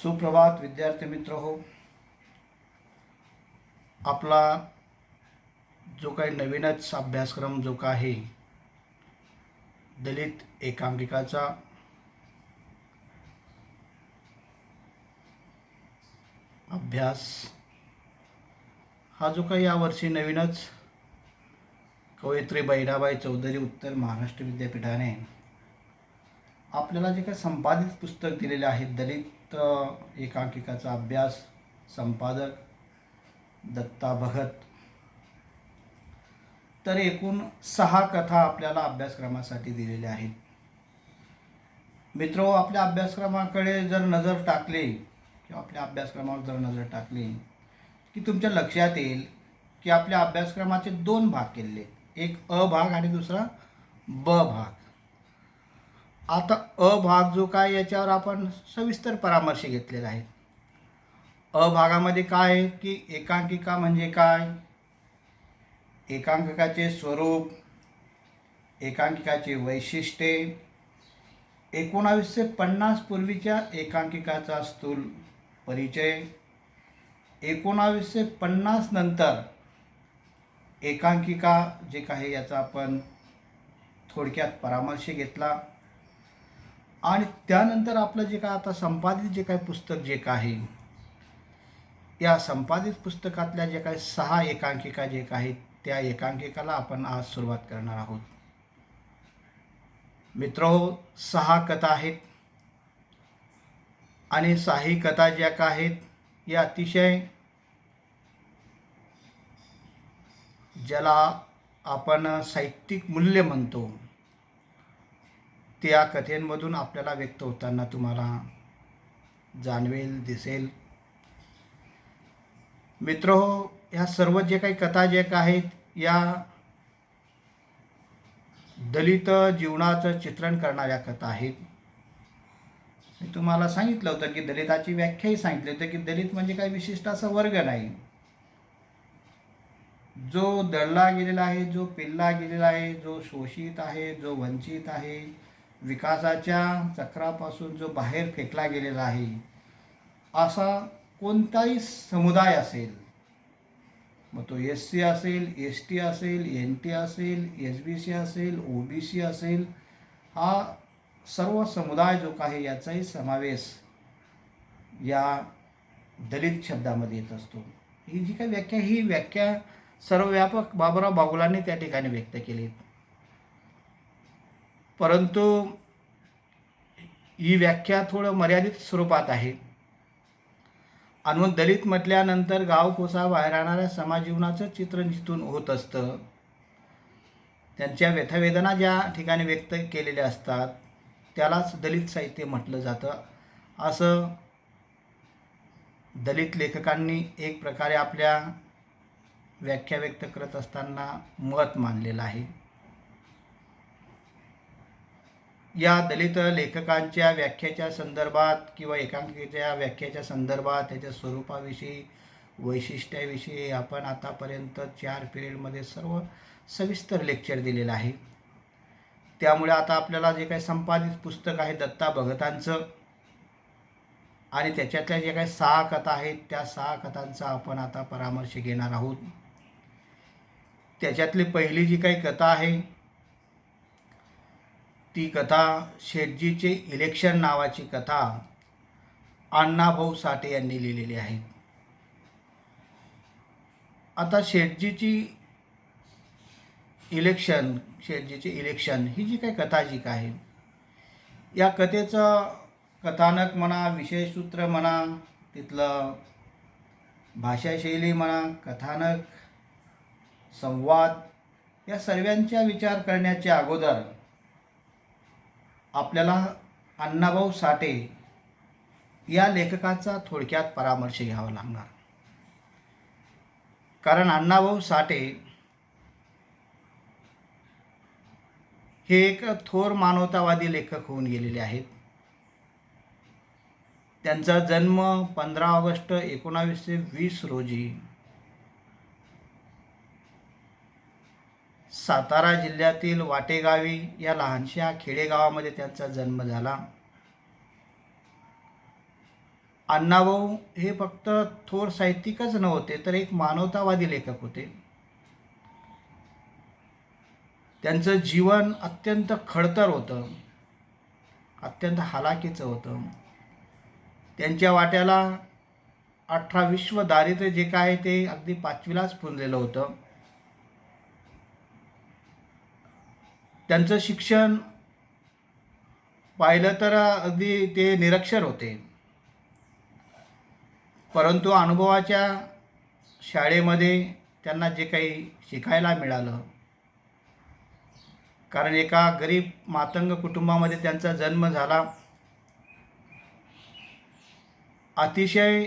सुप्रभात विद्यार्थी मित्र हो. आपला जो काही नवीनच अभ्यासक्रम जो का आहे दलित एकांकिकाचा अभ्यास हा जो काही यावर्षी नवीनच कवयित्री बहिणाबाई चौधरी उत्तर महाराष्ट्र विद्यापीठाने आपल्याला जे काही संपादित पुस्तक दिलेले आहे दलित एकांकिकाचा अभ्यास, संपादक दत्ता भगत. तर एकूण 6 कथा आपल्याला अभ्यासक्रमासाठी दिलेल्या आहेत. मित्रो, आपल्या अभ्यासक्रमाकडे जर नजर टाकली किंवा आपल्या अभ्यासक्रमावर जर नजर टाकली की तुमच्या लक्षात येईल की आपल्या अभ्यासक्रमाचे 2 भाग केले, एक अ भाग आणि दुसरा ब भाग. आता अ भाग जो काय याच्यावर आपण सविस्तर परामर्श घेतलेला आहे. अ भागामध्ये काय आहे की एकांकिका म्हणजे काय, एकांकिकाचे स्वरूप, एकांकिकाची वैशिष्ट्ये, 1950 पूर्वीच्या एकांकिकाचा स्थूल परिचय, 1950 नंतर एकांकिका जे काही याचा आपण थोडक्यात परामर्श घेतला. आणि त्यानंतर आपलं जे काय आता संपादित जे काही पुस्तक जे काही या संपादित पुस्तकातल्या जे काही 6 एकांकिका जे काही त्या एकांकिकाला आपण आज सुरुवात करणार आहोत. मित्रो, 6 कथा आहेत आणि 6 कथा ज्या का आहेत या अतिशय ज्याला आपण साहित्यिक मूल्य म्हणतो त्या कथेमधून आपल्याला व्यक्त होताना तुम्हाला जाणवेल, दिसेल. मित्रो, ह्या सर्व जे काही कथा जे का आहेत या दलित जीवनाचं चित्रण करणाऱ्या कथा आहेत. मी तुम्हाला सांगितलं होतं की दलिताची व्याख्याही सांगितली होती की दलित म्हणजे काही विशिष्ट असा वर्ग नाही, जो दडला गेलेला आहे, जो पिल्ला गेलेला आहे, जो शोषित आहे, जो वंचित आहे, विकासाच्या चक्रापासून जो बाहेर फेकला गेलेला आहे, असा कोणताही समुदाय असेल, मग तो SC असेल, ST असेल, NT असेल, SBC असेल, OBC असेल, हा सर्व समुदाय जो काही याचाही समावेश या दलित शब्दामध्ये येत असतो. ही जी काही व्याख्या, ही व्याख्या सर्वव्यापक बाबुराव बागुलांनी त्या ठिकाणी व्यक्त केली, परंतु ही व्याख्या थोडं मर्यादित स्वरूपात आहे. आणि दलित म्हटल्यानंतर गाव कोसा बाहेर राहणाऱ्या समाजजीवनाचं चित्रण जिथून होत असतं, त्यांच्या व्यथावेदना ज्या ठिकाणी व्यक्त केलेल्या असतात त्यालाच दलित साहित्य म्हटलं जातं, असं दलित लेखकांनी एक प्रकारे आपल्या व्याख्या व्यक्त करत असताना मत मानलेलं आहे. या दलित लेखकांच्या व्याख्याच्या संदर्भात किंवा एकांकिकेच्या व्याख्याच्या संदर्भात त्याच्या स्वरूपाविषयी, वैशिष्ट्याविषयी आपण आतापर्यंत 4 पिरियडमध्ये सर्व सविस्तर लेक्चर दिलेलं आहे. त्यामुळे आता आपल्याला जे काही संपादित पुस्तक आहे दत्ता भगतांचं आणि त्याच्यातल्या जे काही 6 कथा आहेत त्या 6 कथांचा आपण आता परामर्श घेणार आहोत. त्याच्यातली पहिली जी काही कथा आहे ती कथा शेटजीचे इलेक्शन नावाची कथा अण्णाभाऊ साठे यांनी लिहिलेली आहे. आता शेटजीचे इलेक्शन ही जी काही कथा जी काय आहे या कथेचं कथानक म्हणा, विषयसूत्र म्हणा, तिथलं भाषाशैली म्हणा, कथानक, संवाद या सर्वांचा विचार करण्याच्या अगोदर आपल्याला अण्णाभाऊ साठे या लेखकाचा थोडक्यात परामर्श घ्यावा लागणार. कारण अण्णाभाऊ साठे हे एक थोर मानवतावादी लेखक होऊन गेलेले आहेत. त्यांचा जन्म 15 ऑगस्ट 1920 रोजी सातारा जिल्ह्यातील वाटेगावी या लहानशा खेडेगावामध्ये त्यांचा जन्म झाला. अण्णाभाऊ हे फक्त थोर साहित्यिकच नव्हते, तर एक मानवतावादी लेखक होते. त्यांचं जीवन अत्यंत खडतर होतं, अत्यंत हालाकीचं होतं. त्यांच्या वाट्याला 18 विश्व दारिद्र्य जे काय ते अगदी 5वीलाच पुरलेलं होतं. त्यांचं शिक्षण पाहिलं तर अगदी ते निरक्षर होते, परंतु अनुभवाच्या शाळेमध्ये त्यांना जे काही शिकायला मिळालं, कारण एका गरीब मातंग कुटुंबामध्ये त्यांचा जन्म झाला. अतिशय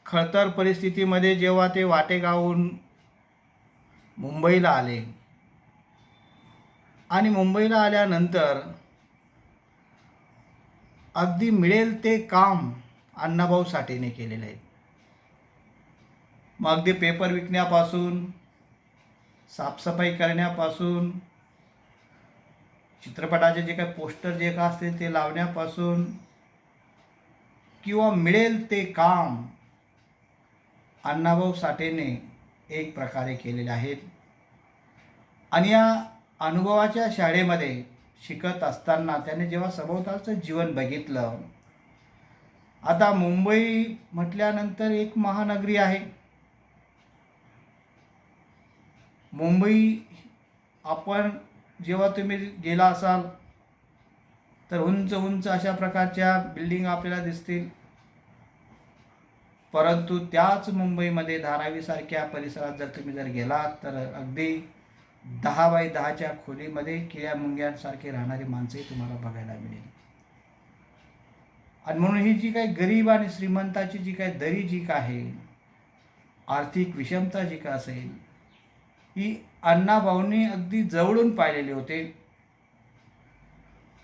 खडतर परिस्थितीमध्ये जेव्हा ते वाटेगावहून मुंबईला आले आणि मुंबईला आल्यानंतर अगदी मिळेल ते काम अण्णाभाऊ साठेने केलेलं आहे. मग अगदी पेपर विकण्यापासून, साफसफाई करण्यापासून, चित्रपटाचे जे काही पोस्टर जे काय असतील ते लावण्यापासून किंवा मिळेल ते काम अण्णाभाऊ साठेने एक प्रकारे केलेले आहेत. आणि या अनुभवाच्या शाळेमध्ये शिकत असताना त्याने जेव्हा सभोवतालचं जीवन बघितलं, आता मुंबई म्हटल्यानंतर एक महानगरी आहे. मुंबई आपण जेव्हा तुम्ही गेला असाल तर उंच उंच अशा प्रकारच्या बिल्डिंग आपल्याला दिसतील, परंतु त्याच मुंबईमध्ये धारावीसारख्या परिसरात जर तुम्ही जर गेलात तर अगदी 10 बाय 10च्या खोलीमध्ये किड्या मुंग्यांसारखे राहणारी माणसंही तुम्हाला बघायला मिळेल. आणि म्हणून ही जी काही गरीब आणि श्रीमंताची जी काही दरी जी काय आहे, आर्थिक विषमता जी काय असेल, ही अण्णाभाऊंनी अगदी जवळून पाहिलेले होते.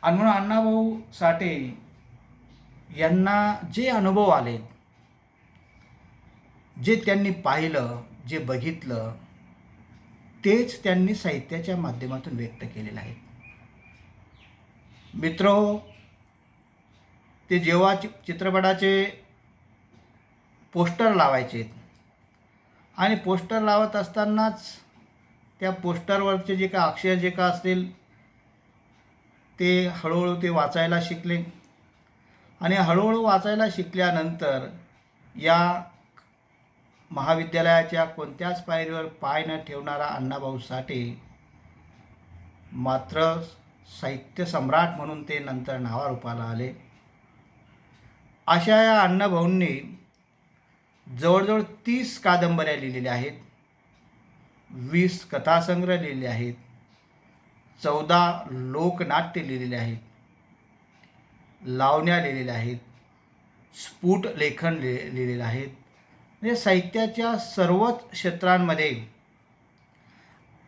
आणि म्हणून अण्णाभाऊ साठे यांना जे अनुभव आले, जे त्यांनी पाहिलं, जे बघितलं, तेच त्यांनी साहित्याच्या माध्यमातून व्यक्त केलेलं आहे. मित्रहो, ते जेव्हा चित्रपटाचे पोस्टर लावायचे आणि पोस्टर लावत असतानाच त्या पोस्टरवरचे जे काय अक्षर जे काय असतील ते हळूहळू ते वाचायला शिकले. आणि हळूहळू वाचायला शिकल्यानंतर या महाविद्यालयाच्या कोणत्याच पायरीवर पाय न ठेवणारा अण्णाभाऊ साठे मात्र साहित्य सम्राट म्हणून ते नंतर नावारूपाला आले. अशा या अण्णाभाऊंनी जवळजवळ 30 कादंबऱ्या लिहिलेल्या आहेत, 20 कथासंग्रह लिहिलेले आहेत, 14 लोकनाट्य लिहिलेले आहेत, लावण्या लिहिलेल्या आहेत, स्फुट लेखन लिहिलेलं आहेत. म्हणजे साहित्याच्या सर्वच क्षेत्रांमध्ये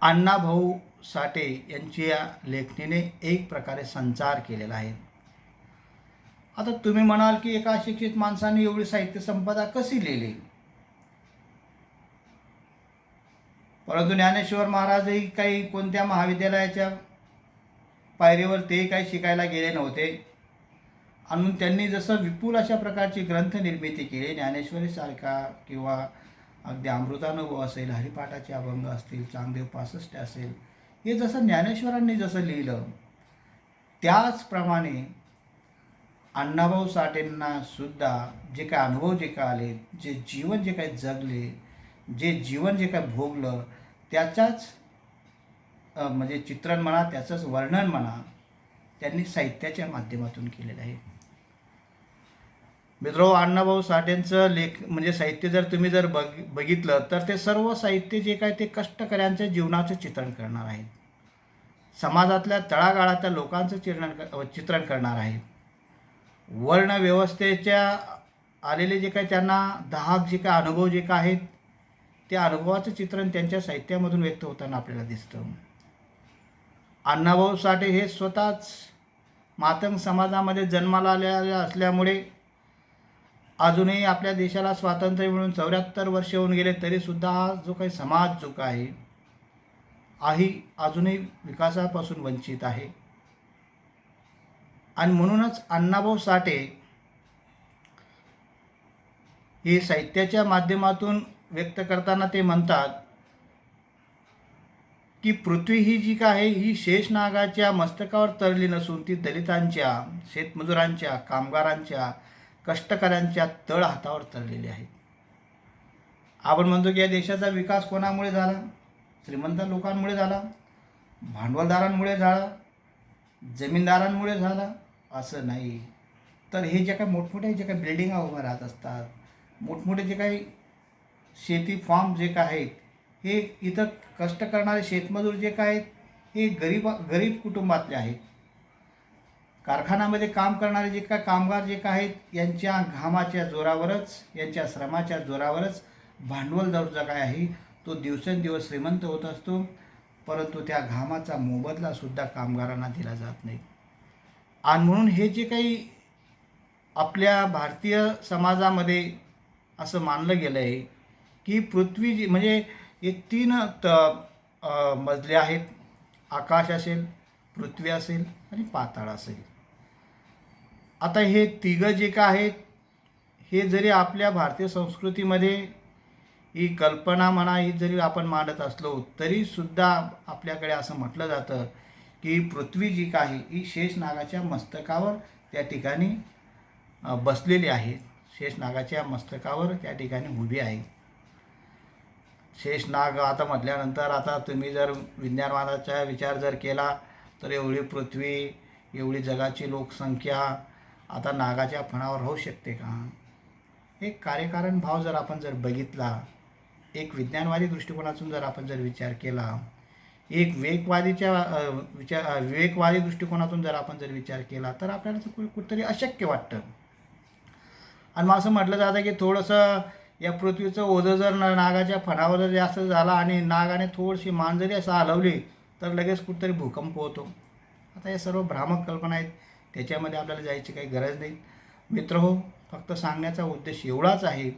अण्णाभाऊ साठे यांची या लेखणीने एक प्रकारे संचार केलेला आहे. आता तुम्ही म्हणाल की एका अशिक्षित माणसाने एवढी साहित्य संपदा कशी लिहिली, परंतु ज्ञानेश्वर महाराजही काही कोणत्या महाविद्यालयाच्या पायरीवर ते काही शिकायला गेले नव्हते. आणि त्यांनी जसं विपुल अशा प्रकारची ग्रंथ निर्मिती केली, ज्ञानेश्वरीसारखा किंवा अगदी अमृतानुभव असेल, हरिपाठाचे अभंग असतील, चांगदेव 65 असेल, हे जसं ज्ञानेश्वरांनी जसं लिहिलं त्याचप्रमाणे अण्णाभाऊ साठेंना सुद्धा जे काय अनुभव जे काय आले, जे जीवन जे काय जगले, जे जीवन जे काय भोगलं, त्याच्याच म्हणजे चित्रण म्हणा, त्याचंच वर्णन म्हणा, त्यांनी साहित्याच्या माध्यमातून केलेलं आहे. मित्रो, अण्णाभाऊ साठेंचं म्हणजे साहित्य जर तुम्ही जर बघितलं तर ते सर्व साहित्य जे काय ते कष्टकऱ्यांच्या जीवनाचं चित्रण करणार आहे, समाजातल्या तळागाळातल्या लोकांचं चित्रण करणार आहे. वर्णव्यवस्थेच्या आलेले जे काय त्यांना दाहक जे काय अनुभव जे काय आहेत, त्या अनुभवाचं चित्रण त्यांच्या साहित्यामधून व्यक्त होताना आपल्याला दिसतं. अण्णाभाऊ साठे हे स्वतःच मातंग समाजामध्ये जन्माला आलेले असल्यामुळे अजूनही आपल्या देशाला स्वातंत्र्य मिळून 74 वर्ष होऊन गेले तरीसुद्धा हा जो काही समाज जो आहे अजूनही विकासापासून वंचित आहे. आणि म्हणूनच अण्णाभाऊ साठे हे साहित्याच्या माध्यमातून व्यक्त करताना ते म्हणतात की पृथ्वी ही जी काय आहे ही शेषनागाच्या मस्तकावर तरली नसून ती दलितांच्या, शेतमजुरांच्या, कामगारांच्या, कष्टकऱ्यांच्या तळ हातावर तरलेली आहे. आपण म्हणतो की या देशाचा विकास कोणामुळे झाला? श्रीमंत लोकांमुळे झाला, भांडवलदारांमुळे झाला, जमीनदारांमुळे झाला असं नाही. तर हे जे काही मोठमोठे जे काही बिल्डिंगा उभ्या राहत असतात, मोठमोठे जे काही शेती फार्म जे काय आहेत, हे इथं कष्ट करणारे शेतमजूर जे काय आहेत हे गरीब कुटुंबातले आहेत. कारखान्यामध्ये काम करणारे जे काय कामगार जे काय आहेत यांच्या घामाच्या जोरावरच, यांच्या श्रमाच्या जोरावरच भांडवलदार जो काय आहे तो दिवसेंदिवस श्रीमंत होत असतो, परंतु त्या घामाचा मोबदलासुद्धा कामगारांना दिला जात नाही. आणि म्हणून हे जे काही आपल्या भारतीय समाजामध्ये असं मानलं गेलं आहे की पृथ्वी जी म्हणजे हे 3 मजले आहेत. आकाश असेल, पृथ्वी असेल आणि पाताळ असेल. आता हे तिघं जे काय आहेत हे जरी आपल्या भारतीय संस्कृतीमध्ये ही कल्पना म्हणा ही जरी आपण मांडत असलो तरीसुद्धा आपल्याकडे असं म्हटलं जातं की पृथ्वी जी काय आहे ही शेषनागाच्या मस्तकावर त्या ठिकाणी बसलेली आहे. शेषनागाच्या मस्तकावर त्या ठिकाणी उभी आहे. शेषनाग आता म्हटल्यानंतर आता तुम्ही जर विज्ञानवादाचा विचार जर केला तर एवढी पृथ्वी, एवढी जगाची लोकसंख्या आता नागाच्या फणावर होऊ शकते का? एक कार्यकारण भाव जर आपण जर बघितला, एक विज्ञानवादी दृष्टिकोनातून जर आपण जर विचार केला, एक विवेकवादी दृष्टिकोनातून जर आपण जर विचार केला तर आपल्याला कुठेतरी अशक्य वाटतं. आणि मग असं म्हटलं जातं की थोडंसं या पृथ्वीचं ओझं जर नागाच्या फणावर जर जास्त झाला आणि नागाने थोडीशी मान जरी असं हलवली तर लगेच कुठेतरी भूकंप होतो. आता हे सर्व भ्रामक कल्पना आहेत, त्याच्यामध्ये आपल्याला जायची काही गरज नाही. मित्रहो, फक्त सांगण्याचा उद्देश एवढाच आहे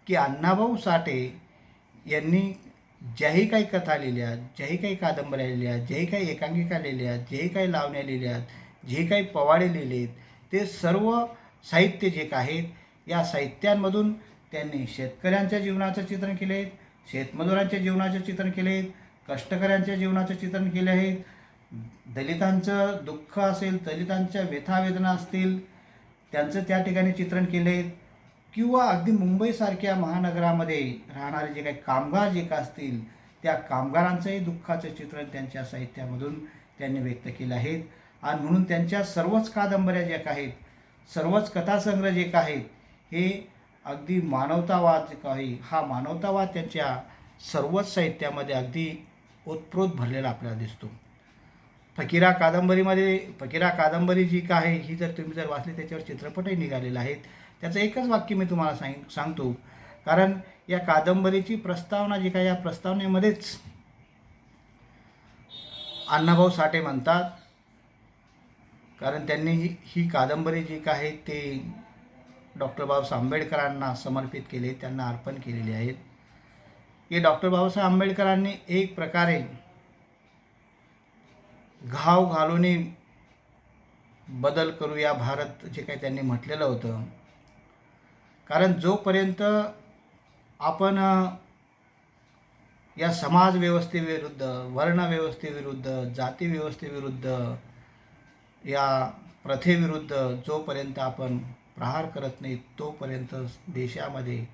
की अण्णाभाऊ साठे यांनी ज्याही काही कथा लिहिल्या, ज्याही काही कादंबऱ्या लिहिल्या, ज्याही काही एकांकिका लिहिल्या, जेही काही लावण्या लिहिल्यात, जे काही पवाडे लिहिलेत, ते सर्व साहित्य जे आहेत या साहित्यांमधून त्यांनी शेतकऱ्यांच्या जीवनाचं चित्रण केले आहेत, शेतमजुरांच्या जीवनाचं चित्रण केले आहेत, कष्टकऱ्यांच्या जीवनाचं चित्रण केले आहेत, दलितांचं दुःख असेल, दलितांच्या व्यथावेदना असतील त्यांचं त्या ठिकाणी चित्रण केले आहेत, किंवा अगदी मुंबईसारख्या महानगरामध्ये राहणारे जे काही कामगार जे का असतील त्या कामगारांचंही दुःखाचं चित्रण त्यांच्या साहित्यामधून त्यांनी व्यक्त केलं आहेत. आणि म्हणून त्यांच्या सर्वच कादंबऱ्या ज्या आहेत, सर्वच कथासंग्रह जे का आहेत हे अगदी मानवतावाद जे काही हा मानवतावाद त्यांच्या सर्वच साहित्यामध्ये अगदी ओतप्रोत भरलेला आपल्याला दिसतो. फकीरा कादंबरी जी का आहे ही जर तुम्ही जर वाचली त्याच्यावर चित्रपटही निघालेले आहेत. त्याचं एकच वाक्य मी तुम्हाला सांगतो, कारण या कादंबरीची प्रस्तावना जी काय या प्रस्तावनेमध्येच अण्णाभाऊ साठे म्हणतात, कारण त्यांनी ही कादंबरी जी काय आहे ते डॉक्टर बाबासाहेब आंबेडकरांना समर्पित केले, त्यांना अर्पण केलेली आहेत. हे डॉक्टर बाबासाहेब आंबेडकरांनी एक प्रकारे घाव घालून बदल करूया भारत जे काही त्यांनी म्हटलेलं होतं. कारण जोपर्यंत आपण या समाज व्यवस्थेविरुद्ध, वर्ण व्यवस्थेविरुद्ध, जाती व्यवस्थेविरुद्ध, या प्रथेविरुद्ध जोपर्यंत आपण प्रहार करत नाही तोपर्यंत देशामध्ये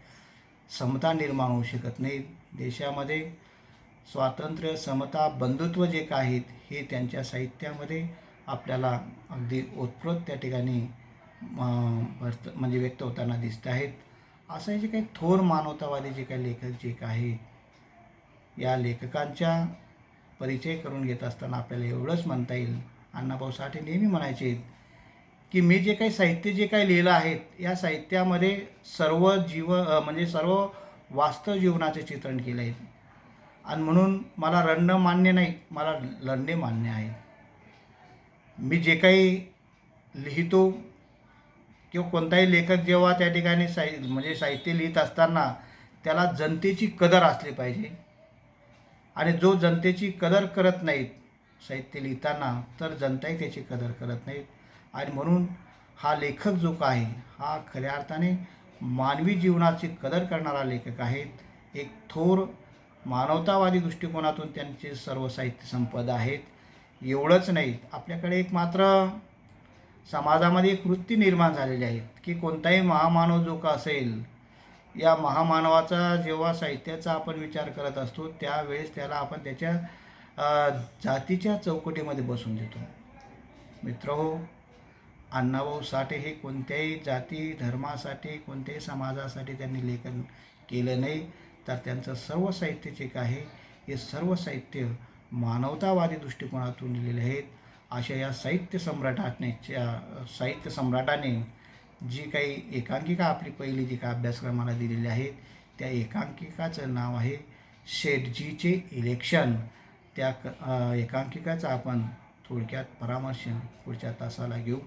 समता निर्माण होऊ शकत नाही. देशामध्ये स्वातंत्र्य, समता, बंधुत्व जे काय आहेत हे त्यांच्या साहित्यामध्ये आपल्याला अगदी ओतप्रोत त्या ठिकाणी म्हणजे व्यक्त होताना दिसत आहेत. असं जे काही थोर मानवतावादी जे काही लेखक जे काही या लेखकांच्या परिचय करून घेत असताना आपल्याला एवढंच म्हणता येईल, अण्णाभाऊ साठे नेहमी म्हणायचे की मी जे काही साहित्य जे काही लिहिलं आहे या साहित्यामध्ये सर्व म्हणजे सर्व वास्तव जीवनाचे चित्रण केले आहे. आणि म्हणून मला रडणं मान्य नाही, मला लढणे मान्य आहे. मी जे काही लिहितो किंवा कोणताही लेखक जेव्हा त्या ठिकाणी म्हणजे साहित्य लिहित असताना त्याला जनतेची कदर असली पाहिजे. आणि जो जनतेची कदर करत नाहीत साहित्य लिहिताना तर जनताही त्याची कदर करत नाहीत. आणि म्हणून हा लेखक जो काय हा खऱ्या अर्थाने मानवी जीवनाची कदर करणारा लेखक आहेत. एक थोर मानवतावादी दृष्टिकोनातून त्यांचे सर्व साहित्य संपदा आहेत. एवढंच नाही, आपल्याकडे एक मात्र समाजामध्ये एक वृत्ती निर्माण झालेली आहे की कोणताही महामानव जो का असेल, या महामानवाचा जेव्हा साहित्याचा आपण विचार करत असतो त्यावेळेस त्याला आपण त्याच्या जातीच्या चौकटीमध्ये बसून देतो. मित्रहो, अण्णाभाऊ साठे हे कोणत्याही जाती धर्मासाठी कोणत्याही समाजासाठी त्यांनी लेखन केलं नाही, तर त्यांचं सर्व साहित्य जे आहे हे सर्व साहित्य मानवतावादी दृष्टिकोनातून लिहिलेले आहेत. अशा या साहित्य सम्राटाने जी काही एकांकिका आपली पहिली जी काय अभ्यासक्रमाला दिलेली आहे त्या एकांकिकाचं नाव आहे शेठजीचे इलेक्शन. त्या एकांकिकाचा आपण थोडक्यात परामर्श पुढच्या तासाला घेऊ.